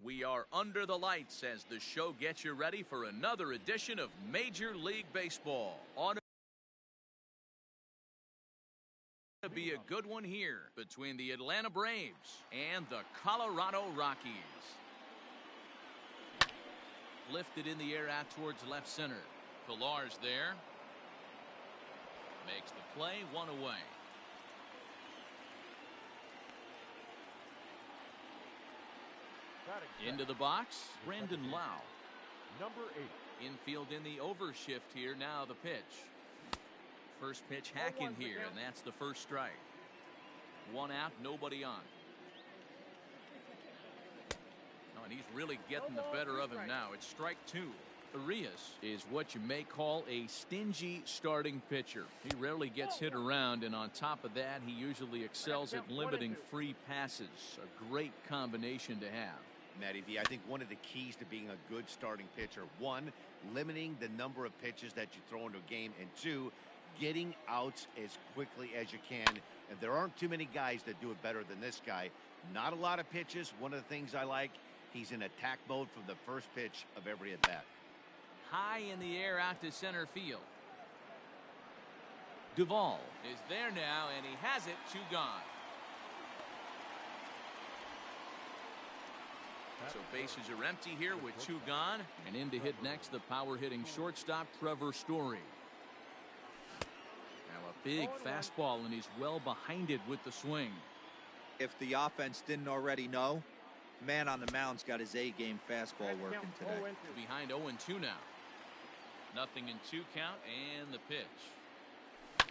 We are under the lights as the show gets you ready for another edition of Major League Baseball. On to be a good one here between the Atlanta Braves and the Colorado Rockies. Lifted in the air out towards left center. Pilar's there. Makes the play, one away. Into the box, Brandon Lau. Number 8. Infield in the overshift here. Now the pitch. First pitch hacking here, and that's the first strike. One out, nobody on. Oh, and he's really getting the better of him now. It's strike 2. Arias is what you may call a stingy starting pitcher. He rarely gets hit around, and on top of that, he usually excels at limiting free passes. A great combination to have. Matty V, I think one of the keys to being a good starting pitcher, one, limiting the number of pitches that you throw into a game, and two, getting outs as quickly as you can. And there aren't too many guys that do it better than this guy. Not a lot of pitches. One of the things I like, he's in attack mode from the first pitch of every at bat. High in the air out to center field. Duvall is there now, and he has it. 2 gone. So bases are empty here with 2 gone. And in to hit next, the power hitting shortstop Trevor Story. Now a big fastball, and he's well behind it with the swing. If the offense didn't already know, man on the mound's got his A-game fastball working today. Behind 0-2 now. Nothing in 2 count, and the pitch.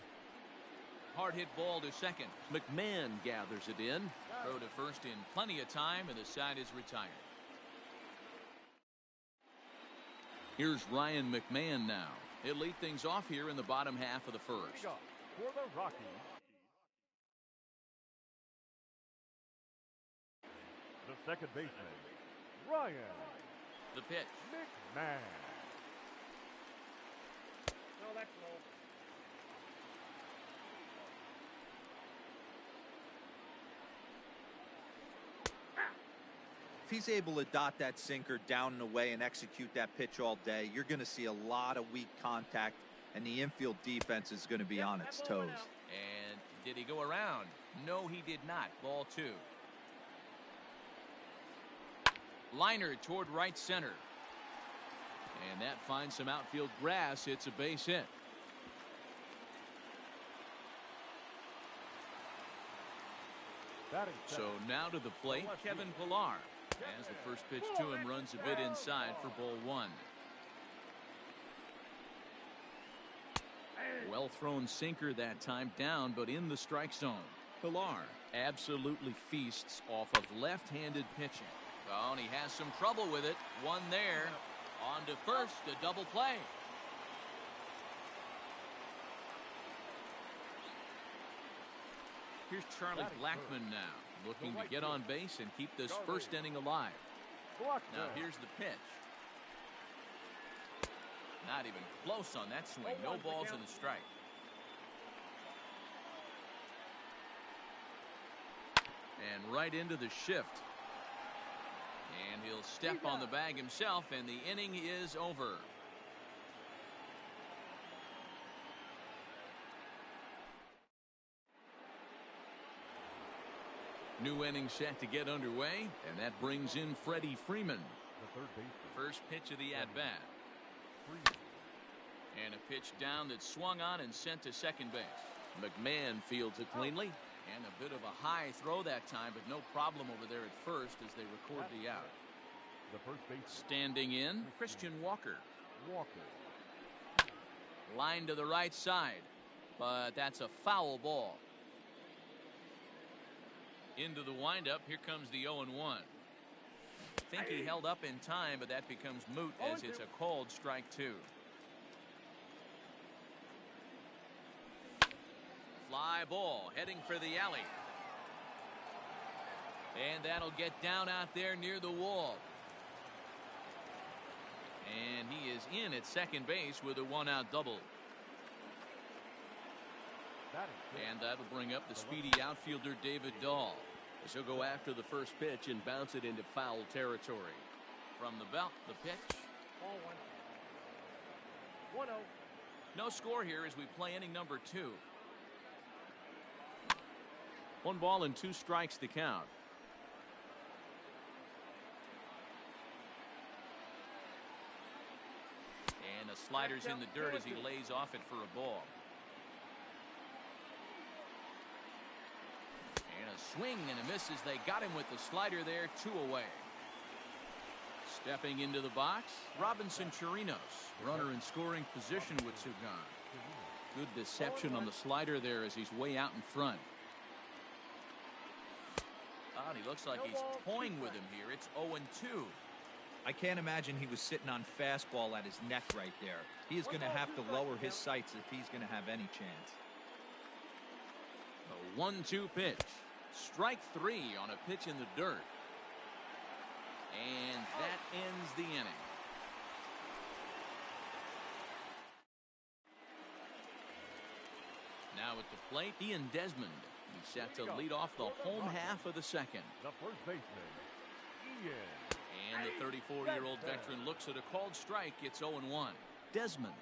Hard hit ball to second. McMahon gathers it in. Throw to first in plenty of time, and the side is retired. Here's Ryan McMahon now. He'll lead things off here in the bottom half of the first. For the Rockies, the second baseman, Ryan. The pitch. McMahon. No, that's low. If he's able to dot that sinker down and away and execute that pitch all day, you're going to see a lot of weak contact, and the infield defense is going to be on its toes. And did he go around? No, he did not. Ball 2. Liner toward right center. And that finds some outfield grass. It's a base hit. So now to the plate, Kevin Pilar. As the first pitch to him runs a bit inside for ball 1. Well thrown sinker that time, down but in the strike zone. Pilar absolutely feasts off of left-handed pitching. Oh, and he has some trouble with it. One there. On to first, a double play. Here's Charlie Blackmon now, looking to get on base and keep this first inning alive. Now here's the pitch. Not even close on that swing. No balls in the strike. And right into the shift. And he'll step on the bag himself, and the inning is over. New inning set to get underway, and that brings in Freddie Freeman. First pitch of the at-bat. And a pitch down that swung on and sent to second base. McMahon fields it cleanly, and a bit of a high throw that time, but no problem over there at first as they record the out. Standing in, Christian Walker. Line to the right side, but that's a foul ball. Into the windup, here comes the 0-1. Think he held up in time, but that becomes moot as it's a called strike 2. Fly ball heading for the alley. And that'll get down out there near the wall. And he is in at second base with a 1-out double. And that'll bring up the speedy outfielder David Dahl. As he'll go after the first pitch and bounce it into foul territory. From the belt, the pitch. Ball one. 1-0. No score here as we play inning number 2. 1 ball and 2 strikes to count. And the slider's in the dirt as he lays off it for a ball. And a swing and a miss as they got him with the slider there. 2 away. Stepping into the box, Robinson Chirinos. Runner in scoring position with 2 gone. Good deception on the slider there as he's way out in front. Oh, he looks like he's toying with him here. It's 0-2. I can't imagine he was sitting on fastball at his neck right there. He is going to have to lower his sights if he's going to have any chance. A 1-2 pitch. Strike 3 on a pitch in the dirt. And that ends the inning. Now at the plate, Ian Desmond. He's set to lead off the home half of the second. The first baseman, Ian. And the 34-year-old veteran looks at a called strike. It's 0-1. Desmond,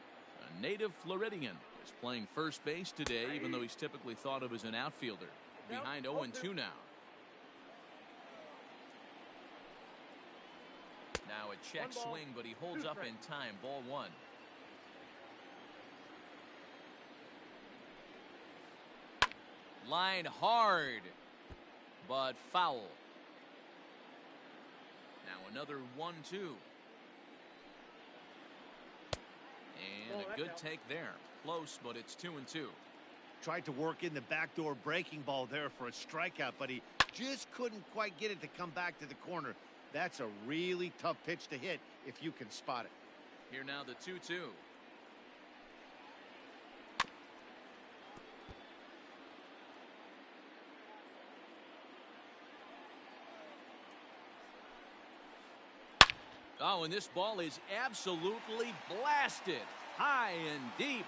a native Floridian, is playing first base today, even though he's typically thought of as an outfielder. Behind 0-2 now. Now a check swing, but he holds up in time. Ball 1. Line hard, but foul. Now another 1-2. And a good take there. Close, but it's 2-2. Tried to work in the backdoor breaking ball there for a strikeout, but he just couldn't quite get it to come back to the corner. That's a really tough pitch to hit if you can spot it. Here now the 2-2. Oh, and this ball is absolutely blasted. High and deep.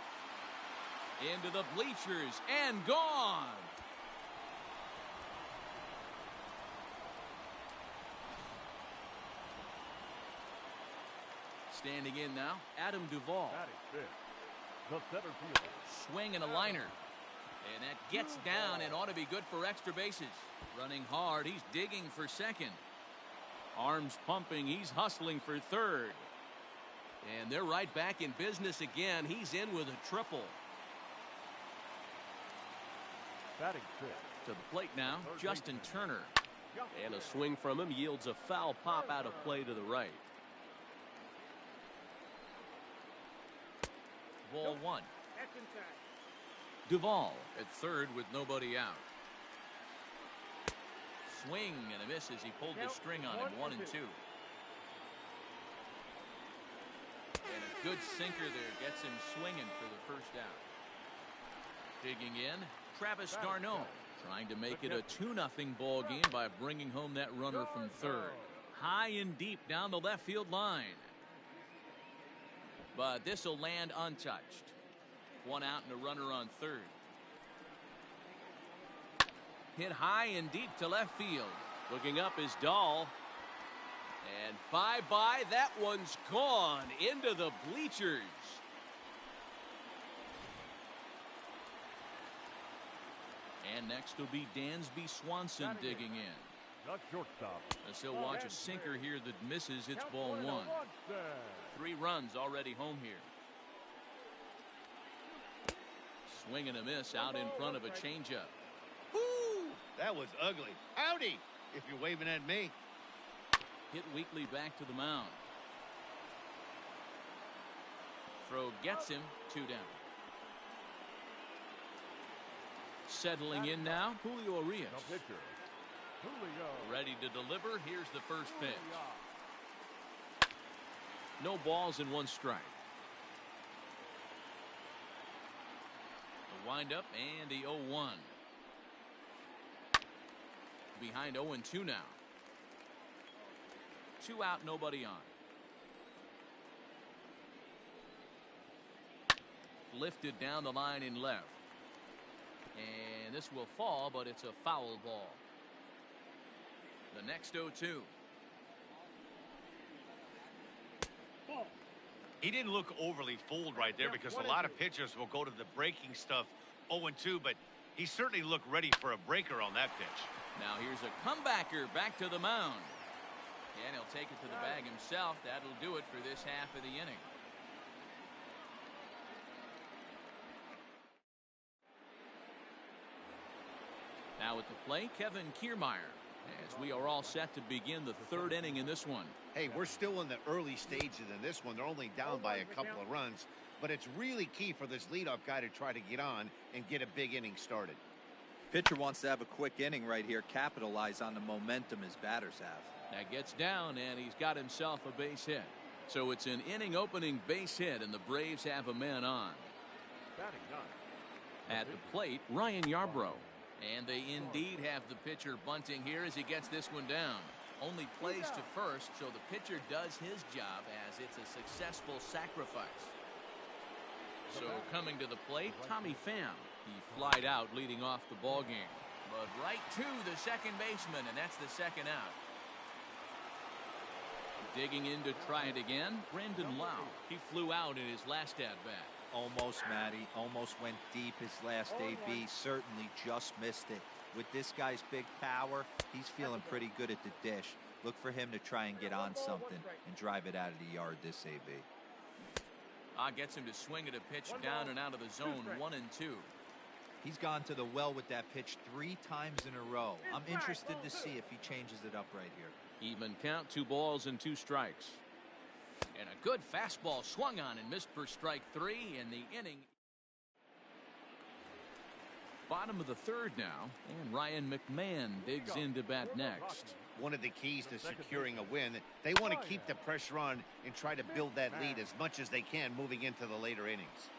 Into the bleachers and gone. Standing in now, Adam Duvall. That is fifth. The center fielder. Swing and a liner. And that gets down and ought to be good for extra bases. Running hard, he's digging for second. Arms pumping, he's hustling for third. And they're right back in business again. He's in with a triple. Batting fifth. To the plate now, Justin Turner. And a swing from him yields a foul pop out of play to the right. Ball 1. Duvall at third with nobody out. Swing and a miss as he pulled the string on him. 1-2. And a good sinker there gets him swinging for the first out. Digging in, Travis d'Arnaud, trying to make it a 2-0 ball game by bringing home that runner from third. High and deep down the left field line. But this will land untouched. 1 out and a runner on third. Hit high and deep to left field. Looking up is Dahl. And bye-bye, that one's gone into the bleachers. And next will be Dansby Swanson digging in. The shortstop. As he'll watch a sinker here that misses. It's ball 1. 3 runs already home here. Swing and a miss out in front of a changeup. Woo! That was ugly. Howdy, if you're waving at me. Hit weakly back to the mound. Throw gets him. 2 down. Settling in now, Julio Urias. The pitcher, Julio. Ready to deliver. Here's the first pitch. No balls and 1 strike. The windup and the 0-1. Behind 0-2 now. 2 out, nobody on. Lifted down the line in left. And this will fall, but it's a foul ball. The next 0-2. He didn't look overly fooled right there because a lot of pitchers will go to the breaking stuff 0-2, but he certainly looked ready for a breaker on that pitch. Now here's a comebacker back to the mound. And he'll take it to the bag himself. That'll do it for this half of the inning. Now at the plate, Kevin Kiermaier, as we are all set to begin the third inning in this one. Hey, we're still in the early stages in this one. They're only down by a couple of runs, but it's really key for this leadoff guy to try to get on and get a big inning started. Pitcher wants to have a quick inning right here, capitalize on the momentum his batters have. That gets down, and he's got himself a base hit. So it's an inning opening base hit, and the Braves have a man on. At the plate, Ryan Yarbrough. And they indeed have the pitcher bunting here as he gets this one down. Only plays to first, so the pitcher does his job as it's a successful sacrifice. So coming to the plate, Tommy Pham. He flied out leading off the ball game, but right to the second baseman, and that's the second out. Digging in to try it again, Brandon Lau. He flew out in his last at-bat. Almost, Matty. Almost went deep his last AB. Certainly just missed it. With this guy's big power, he's feeling pretty good at the dish. Look for him to try and get on something and drive it out of the yard this AB. Gets him to swing at a pitch down and out of the zone, 1-2. He's gone to the well with that pitch 3 times in a row. I'm interested to see if he changes it up right here. Even count, 2 balls and 2 strikes. And a good fastball swung on and missed for strike 3 in the inning. Bottom of the third now, and Ryan McMahon digs in to bat next. One of the keys to securing a win, they want to keep the pressure on and try to build that lead as much as they can moving into the later innings.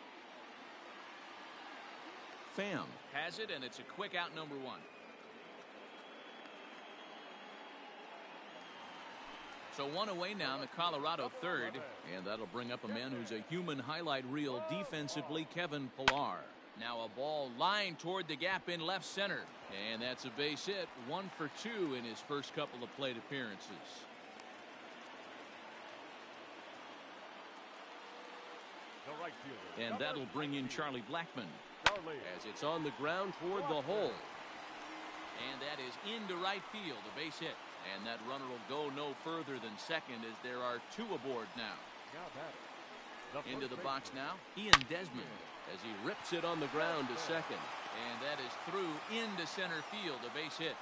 Pham has it, and it's a quick out, number 1. So 1 away now in the Colorado third, and that'll bring up a man who's a human highlight reel defensively, Kevin Pillar. Now a ball lined toward the gap in left center, and that's a base hit, 1 for 2 in his first couple of plate appearances. And that'll bring in Charlie Blackmon as it's on the ground toward the hole. And that is into right field, a base hit. And that runner will go no further than second as there are 2 aboard now. Into the box now, Ian Desmond as he rips it on the ground to second. And that is through into center field, a base hit.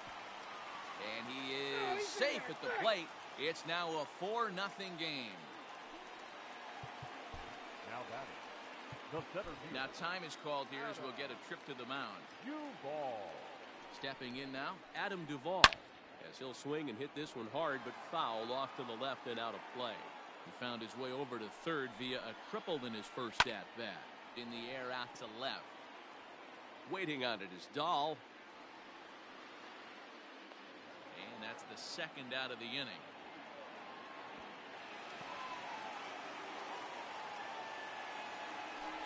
And he is safe at the plate. It's now a 4-0 game. Now time is called here as we'll get a trip to the mound. Stepping in now, Adam Duvall. As he'll swing and hit this one hard, but foul off to the left and out of play. He found his way over to third via a triple in his first at-bat. In the air out to left. Waiting on it is Dahl. And that's the second out of the inning.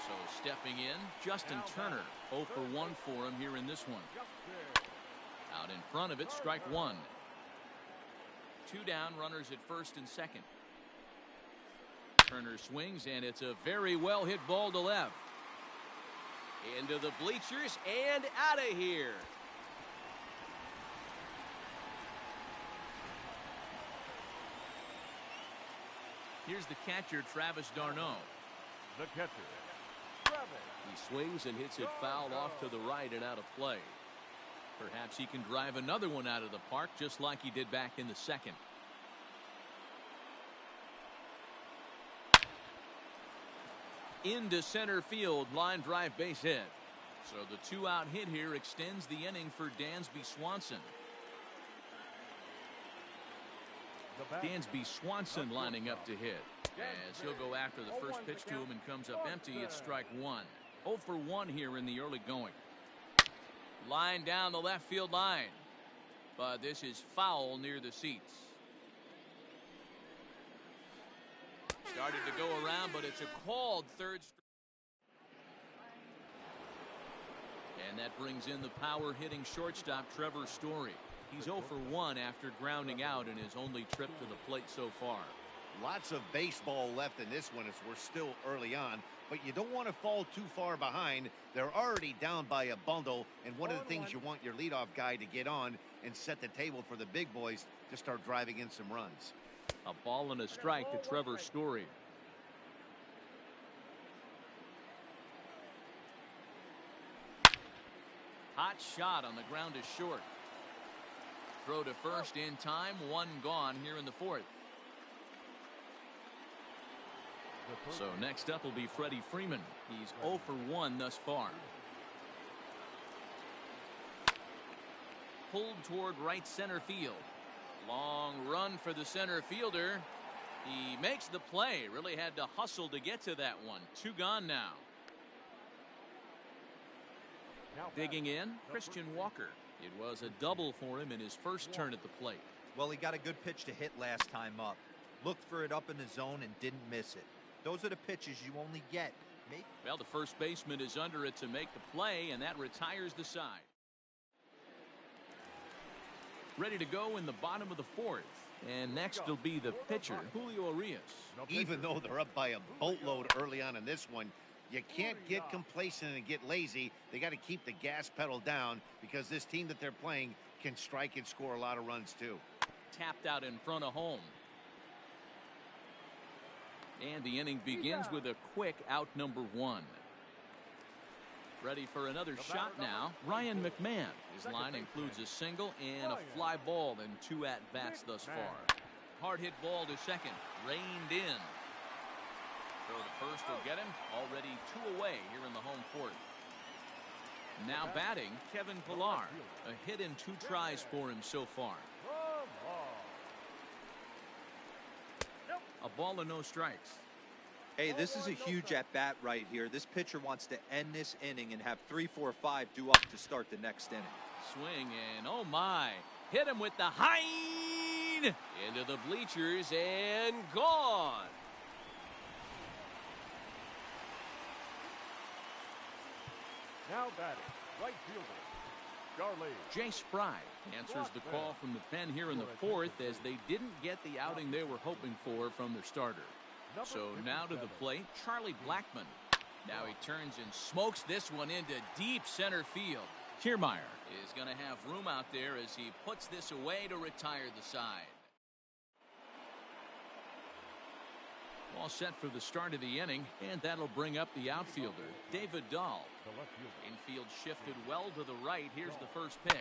So stepping in, Justin Turner. 0 for 1 for him here in this one. Out in front of it, strike 1. 2 down, runners at first and second. Turner swings, and it's a very well hit ball to left. Into the bleachers and out of here. Here's the catcher, Travis d'Arnaud. The catcher, He swings and hits it foul off to the right and out of play. Perhaps he can drive another one out of the park just like he did back in the second. Into center field, line drive base hit. So the 2-out hit here extends the inning for Dansby Swanson. Dansby Swanson lining up to hit. As he'll go after the first pitch to him and comes up empty, it's strike 1. 0 for 1 here in the early going. Line down the left field line. But this is foul near the seats. Started to go around, but it's a called third strike. And that brings in the power hitting shortstop Trevor Story. He's 0 for 1 after grounding out in his only trip to the plate so far. Lots of baseball left in this one as we're still early on, but you don't want to fall too far behind. They're already down by a bundle, and one of the things you want your leadoff guy to get on and set the table for the big boys to start driving in some runs. A ball and a strike to Trevor Story. Hot shot on the ground is short. Throw to first in time. One gone here in the fourth. So next up will be Freddie Freeman. He's 0 for 1 thus far. Pulled toward right center field. Long run for the center fielder. He makes the play. Really had to hustle to get to that one. 2 gone now. Digging in, Christian Walker. It was a double for him in his first turn at the plate. Well, he got a good pitch to hit last time up. Looked for it up in the zone and didn't miss it. Those are the pitches you only get. Maybe. Well, the first baseman is under it to make the play, and that retires the side. Ready to go in the bottom of the fourth. And next will be the pitcher, Julio Urias. Even though they're up by a boatload early on in this one, you can't get complacent and get lazy. They got to keep the gas pedal down because this team that they're playing can strike and score a lot of runs too. Tapped out in front of home. And the inning begins with a quick out number 1. Ready for another shot now. Ryan McMahon. His line includes a single and a fly ball in 2 at-bats thus far. Hard hit ball to second. Reined in. Throw to first will get him. Already 2 away here in the home fourth. Now batting, Kevin Pillar. A hit in 2 tries for him so far. A ball and no strikes. Hey, this is a huge at-bat right here. This pitcher wants to end this inning and have 3, 4, 5 due up to start the next inning. Swing and oh my. Hit him with the hind. Into the bleachers and gone. Now batting, right fielder, Charlie. Jay Spry answers the call from the pen here in the fourth as they didn't get the outing they were hoping for from their starter. So now to the plate, Charlie Blackmon. Now he turns and smokes this one into deep center field. Kiermaier is going to have room out there as he puts this away to retire the side. All set for the start of the inning, and that'll bring up the outfielder, David Dahl. Infield shifted well to the right. Here's the first pitch.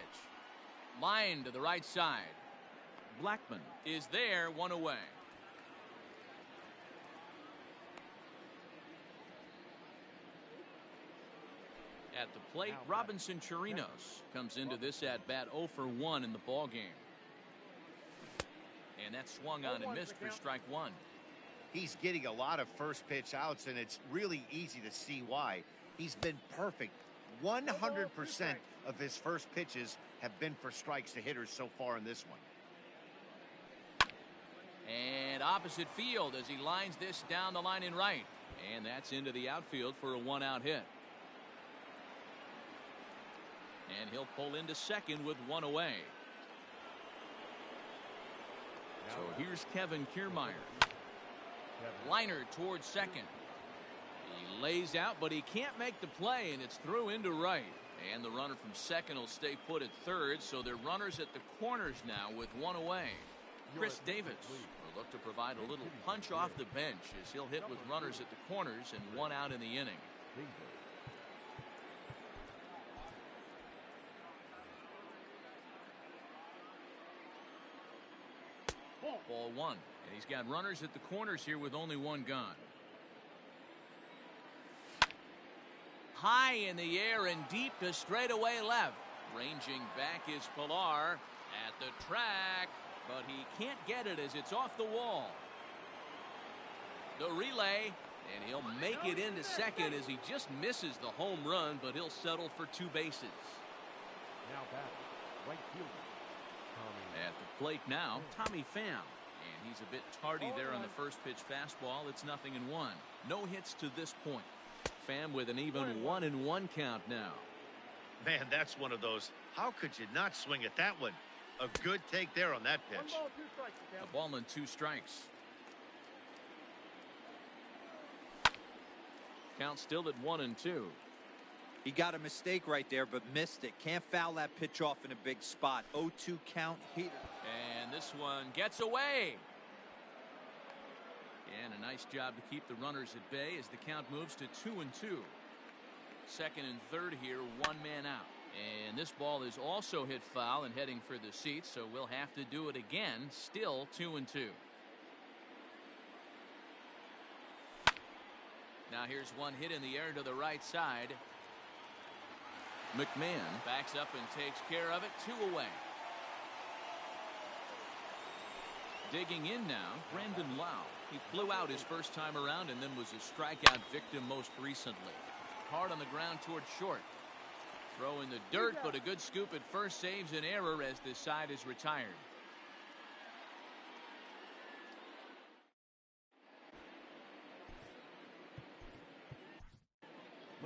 Line to the right side. Blackmon is there, 1 away. At the plate, Robinson Chirinos comes into this at-bat 0 for 1 in the ballgame. And that swung on and missed for strike 1. He's getting a lot of first pitch outs, and it's really easy to see why. He's been perfect. 100% of his first pitches have been for strikes to hitters so far in this one. And opposite field as he lines this down the line in right. And that's into the outfield for a 1-out hit. And he'll pull into second with 1 away. So here's Kevin Kiermaier. Liner towards second. He lays out, but he can't make the play, and it's through into right. And the runner from second will stay put at third, so they're runners at the corners now with 1 away. Chris Davis will look to provide a little punch off the bench as he'll hit with runners at the corners and 1 out in the inning. Ball 1, and he's got runners at the corners here with only 1 gone. High in the air and deep to straightaway left. Ranging back is Pillar at the track, but he can't get it as it's off the wall. The relay, and he'll make it into second as he just misses the home run, but he'll settle for 2 bases. Now back, right fielder. At the plate now, Tommy Pham. And he's a bit tardy there on the first pitch fastball. It's 0-1. No hits to this point. Pham with an even 1-1 count now. Man, that's one of those. How could you not swing at that one? A good take there on that One pitch. ball, 2 strikes. A ball and 2 strikes. Count still at 1-2. He got a mistake right there, but missed it. Can't foul that pitch off in a big spot. 0-2 count heater. And this one gets away. And a nice job to keep the runners at bay as the count moves to 2-2. Second and third here, 1 man out. And this ball is also hit foul and heading for the seats, so we'll have to do it again. Still 2-2. Now here's one hit in the air to the right side. McMahon backs up and takes care of it. 2 away. Digging in now, Brandon Lau. He flew out his first time around and then was a strikeout victim most recently. Hard on the ground toward short. Throw in the dirt, but a good scoop at first saves an error as the side is retired.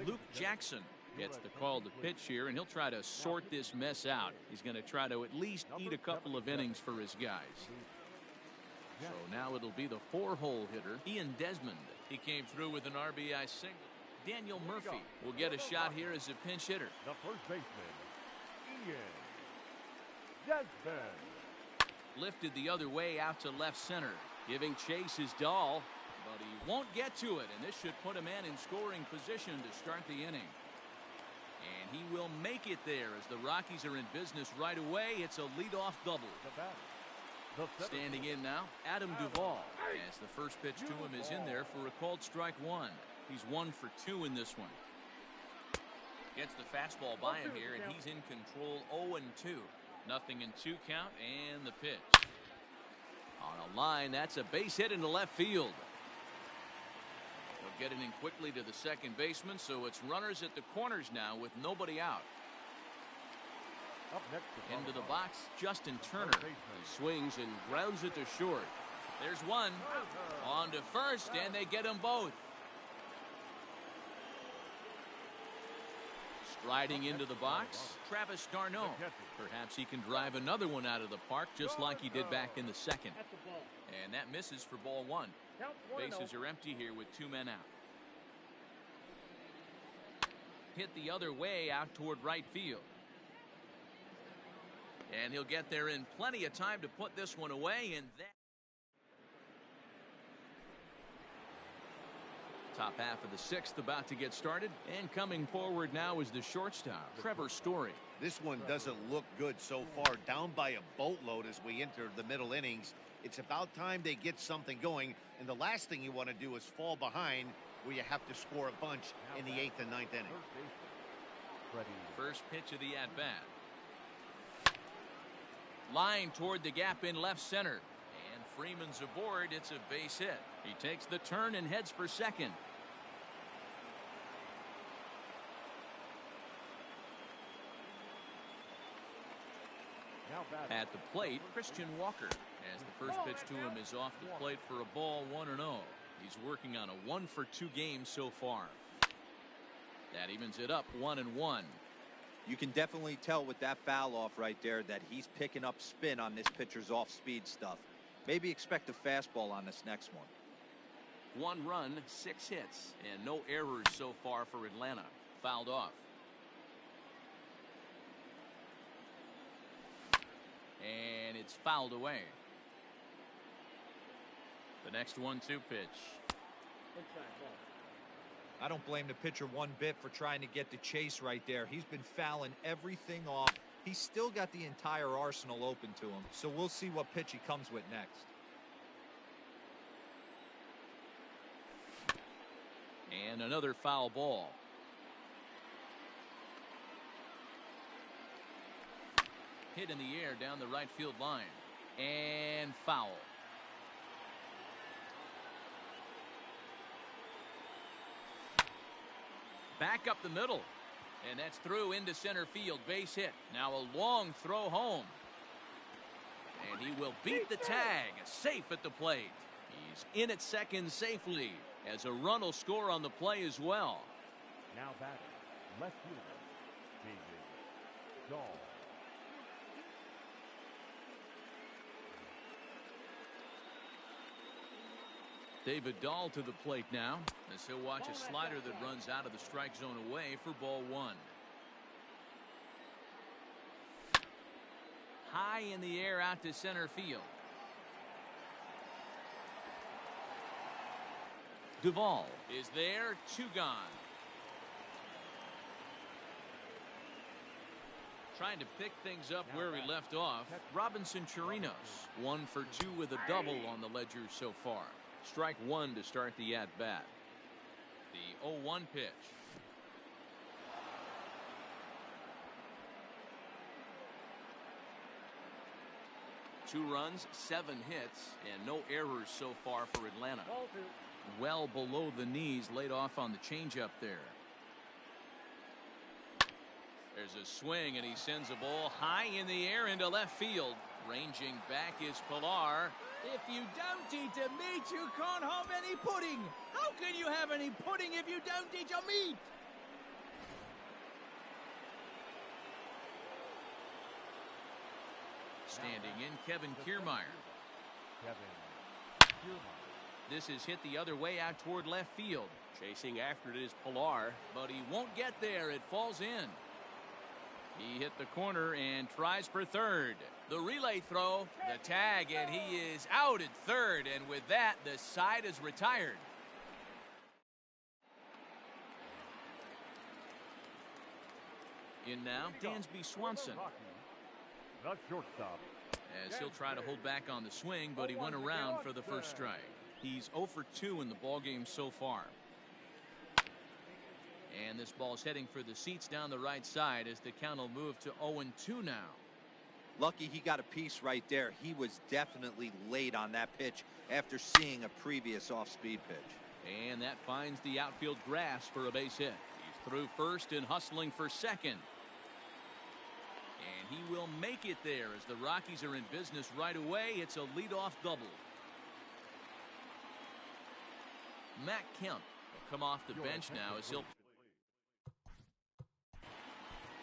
Luke Jackson gets the call to pitch here, and he'll try to sort this mess out. He's going to try to at least eat a couple of innings for his guys. So now it'll be the 4-hole hitter, Ian Desmond. He came through with an RBI single. Daniel Murphy will get a shot here as a pinch hitter. The first baseman, Ian Desmond. Lifted the other way out to left center. Giving chase is Dahl, but he won't get to it, and this should put a man in scoring position to start the inning. And he will make it there as the Rockies are in business right away. It's a leadoff double. Standing in now, Adam Duvall, as the first pitch to him is in there for a called strike 1. He's 1 for 2 in this one. Gets the fastball by him here, and he's in control. 0-2. Nothing in 2 count, and the pitch. On a line, that's a base hit into left field. They'll get it in quickly to the second baseman, so it's runners at the corners now with nobody out. Up next Into the box, Justin Turner. He swings and grounds it to short. There's one. On to first, and they get them both. Striding into the box, Travis d'Arnaud. Perhaps he can drive another one out of the park just like he did back in the second. And that misses for ball 1. Bases are empty here with 2 men out. Hit the other way out toward right field. And he'll get there in plenty of time to put this one away, and that top half of the 6th about to get started, and coming forward now is the shortstop, Trevor Story. This one doesn't look good so far. Down by a boatload as we enter the middle innings. It's about time they get something going, and the last thing you want to do is fall behind where you have to score a bunch in the 8th and 9th inning. First pitch of the at-bat. Line toward the gap in left center, and Freeman's aboard. It's a base hit. He takes the turn and heads for second. At the plate, Christian Walker, as the first pitch to him is off the plate for a ball 1-0. He's working on a 1 for 2 game so far. That evens it up 1-1. You can definitely tell with that foul off right there that he's picking up spin on this pitcher's off-speed stuff. Maybe expect a fastball on this next one. 1 run, 6 hits, and no errors so far for Atlanta. Fouled off. And it's fouled away. The next 1-2 pitch. I don't blame the pitcher one bit for trying to get the chase right there. He's been fouling everything off. He's still got the entire arsenal open to him, so we'll see what pitch he comes with next. And another foul ball. Hit in the air down the right field line. And foul. Back up the middle. And that's through into center field. Base hit. Now a long throw home. And he will beat the tag. Safe at the plate. He's in at second safely, as a run will score on the play as well. Now batting, left fielder, David Dahl. David Dahl to the plate now as he'll watch a slider that runs out of the strike zone away for ball one. High in the air out to center field. Duvall is there, 2 gone. Trying to pick things up where we left off. Robinson Chirinos 1 for 2 with a double on the ledger so far. Strike 1 to start the at-bat. The 0-1 pitch. Two runs, 7 hits, and no errors so far for Atlanta. Well below the knees, laid off on the changeup there. There's a swing, and he sends a ball high in the air into left field. Ranging back is Pilar. If you don't eat a meat, you can't have any pudding. How can you have any pudding if you don't eat your meat? Standing in, Kevin Kiermaier. This is hit the other way out toward left field. Chasing after it is Pilar, but he won't get there. It falls in. He hit the corner and tries for third. The relay throw, the tag, and he is out at third. And with that, the side is retired. In now, Dansby Swanson. The shortstop. As he'll try to hold back on the swing, but he went around for the first strike. He's 0 for 2 in the ballgame so far. And this ball's heading for the seats down the right side as the count will move to 0-2 now. Lucky he got a piece right there. He was definitely late on that pitch after seeing a previous off-speed pitch. And that finds the outfield grass for a base hit. He's through first and hustling for second. And he will make it there as the Rockies are in business right away. It's a leadoff double. Matt Kemp will come off the bench now as he'll...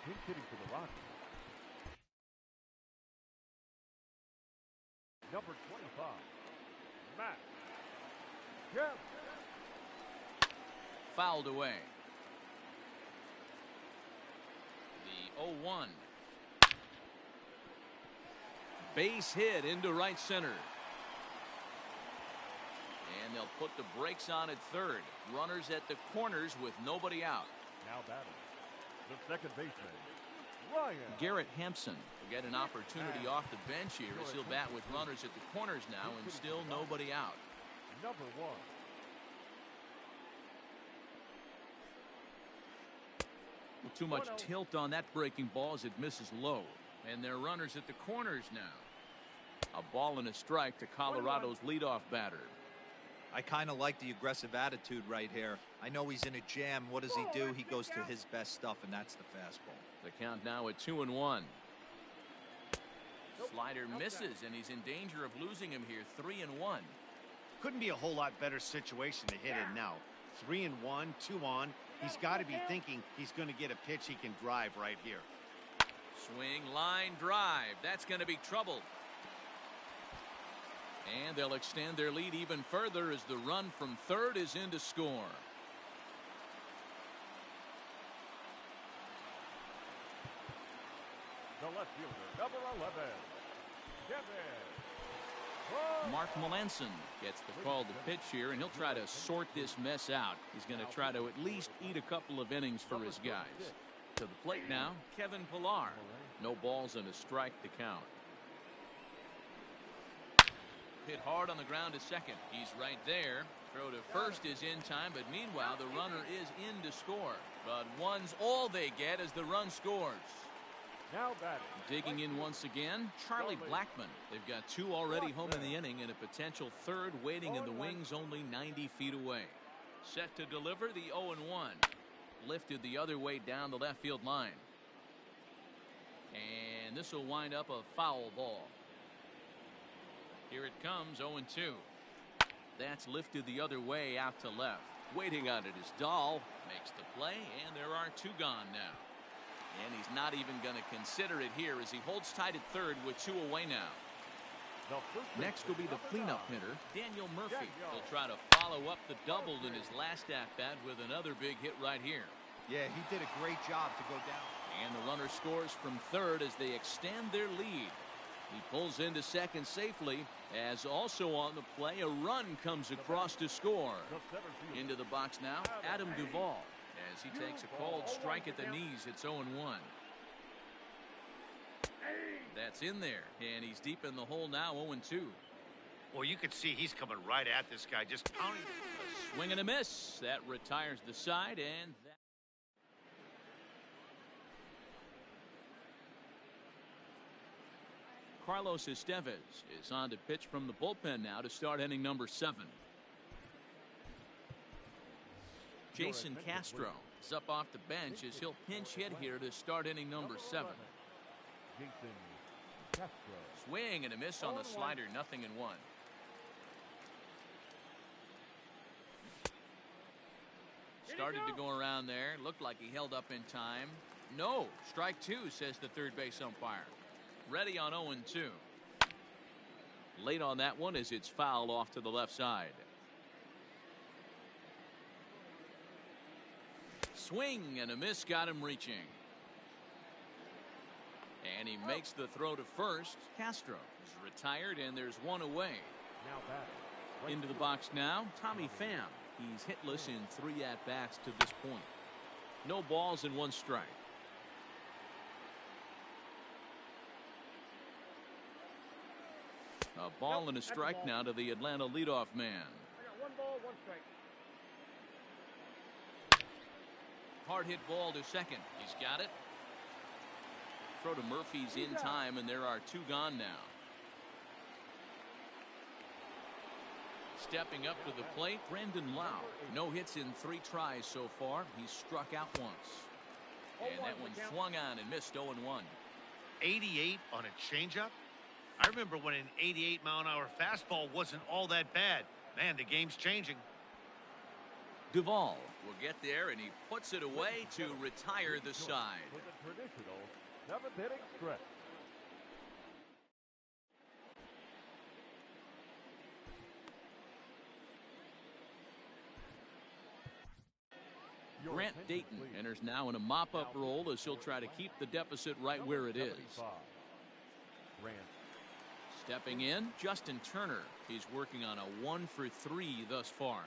Pinch hitting for the Rockies. Number 25, Matt Kemp. Fouled away. The 0-1. Base hit into right center. And they'll put the brakes on at third. Runners at the corners with nobody out. Now batting, the second baseman, Ryan. Garrett Hampson will get an opportunity off the bench here as he'll bat with runners at the corners now and still nobody out. Number 1. Well, too much tilt on that breaking ball as it misses low. And they're runners at the corners now. A ball and a strike to Colorado's leadoff batter. I kind of like the aggressive attitude right here. I know he's in a jam. What does he do? He goes to his best stuff, and that's the fastball. The count now at 2-1. Slider misses, and he's in danger of losing him here. 3-1. Couldn't be a whole lot better situation to hit in now. 3-1, 2 on. He's got to be thinking he's going to get a pitch he can drive right here. Swing, line, drive. That's going to be trouble. And they'll extend their lead even further as the run from third is in to score. The left fielder, number 11, Kevin. Mark Melanson gets the call to pitch here, and he'll try to sort this mess out. He's going to try to at least eat a couple of innings for his guys. To the plate now, Kevin Pilar. No balls and a strike to count. Hit hard on the ground to second. He's right there. Throw to first is in time, but meanwhile the runner is in to score. But one's all they get as the run scores. Now batting. Digging in once again, Charlie Blackmon. They've got 2 already home in the inning and a potential third waiting in the wings only 90 feet away. Set to deliver the 0-1. Lifted the other way down the left field line. And this will wind up a foul ball. Here it comes, 0-2. That's lifted the other way out to left. Waiting on it is Dahl. Makes the play, and there are 2 gone now. And he's not even going to consider it here as he holds tight at third with 2 away now. Next will be the cleanup hitter, Daniel Murphy. He'll try to follow up the double in his last at-bat with another big hit right here. Yeah, he did a great job to go down. And the runner scores from third as they extend their lead. He pulls into second safely, as also on the play, a run comes across to score. Into the box now, Adam Duvall, as he takes a called strike at the knees. It's 0-1. That's in there, and he's deep in the hole now, 0-2. Well, you can see he's coming right at this guy, just pounding. A swing and a miss. That retires the side, and that. Carlos Estevez is on to pitch from the bullpen now to start inning number 7. Jason Castro is up off the bench as he'll pinch hit here to start inning number 7. Swing and a miss on the slider, 0-1. Started to go around there. Looked like he held up in time. No, strike 2, says the third base umpire. Ready on 0-2. Late on that one as it's fouled off to the left side. Swing and a miss, got him reaching. And he makes the throw to first. Castro is retired, and there's one away. Into the box now, Tommy Pham. He's hitless in 3 at-bats to this point. No balls and 1 strike. A ball and a strike now to the Atlanta leadoff man. I got 1 ball, 1 strike. Hard hit ball to second. He's got it. Throw to Murphy's in time, and there are 2 gone now. Stepping up to the plate, Brandon Lau. No hits in 3 tries so far. He's struck out once. And that one swung on and missed, 0-1. 88 on a changeup? I remember when an 88-mile-an-hour fastball wasn't all that bad. Man, the game's changing. Duvall will get there, and he puts it away to retire the side. With a traditional 7th inning stretch. Grant Dayton enters now in a mop-up role as he'll try to keep the deficit right where it is. Stepping in, Justin Turner. He's working on a 1 for 3 thus far.